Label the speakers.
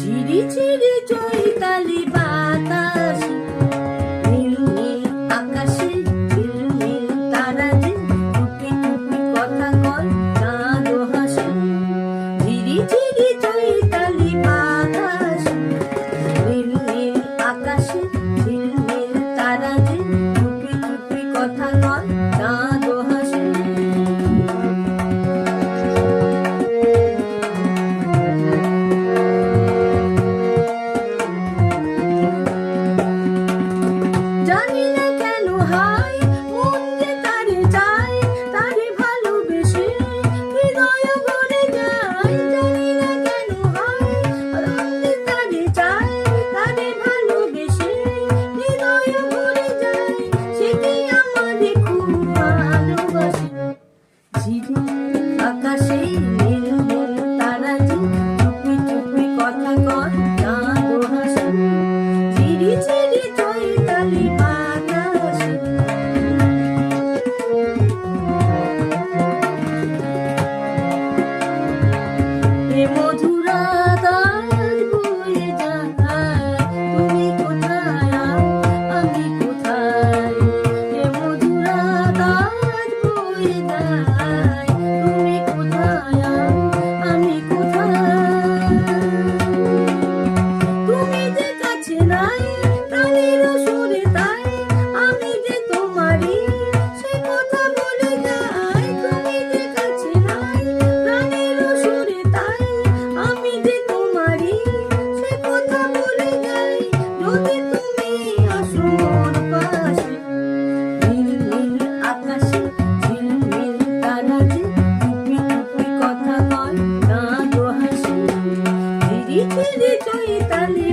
Speaker 1: ঝিরি ঝিরি চৈতালি বাতাস, নীল নীল আকাশে ঝিলমিল তারা যে টুপি টুপি কথা কয় চাঁদ ও হাসে। ঝিরি ঝিরি চৈতালি বাতাস, নীল নীল আকাশে ঝিলমিল তারা যে টুপি টুপি কথা কয় চাঁদ ও হাসে। জানি না কেন হায় মন যে তারে চায়, তারে ভালোবেসে হৃদয় ভরে যায়। জানি না কেন হায় মন যে তারে চায়, তারে ভালোবেসে হৃদয় ভরে যায়। সে কি আমারে খুব ভালোবাসে। ঝিরিঝিরি আকাশে নীল নীল তারা যে চুপি চুপি কথা কয় চাঁদ ও হাসে। ঝিরি ঝিরি চৈতালি বাতাসে, এ মধুর আকাশ বয়ে যায়, তুমি কোথায় আমি কোথায়। এ মধুর আকাশ বয়ে যায়, তুমি কোথায় আমি কোথায়। তুমি যে কাছে নাই প্রাণের সুরে তাই, আমি যে তোমারই সে কথা বলে যাই। তুমি যে কাছে নাই প্রাণের সুরে তাই, আমি যে তোমারই সে কথা বলে যাই। যদি তুমি আসো মোর পাশে, নীল নীল আকাশে ঝিলমিল তারা যে টুপি টুপি কথা কয় চাঁদ ও হাসে। ঝিরি ঝিরি চৈতালি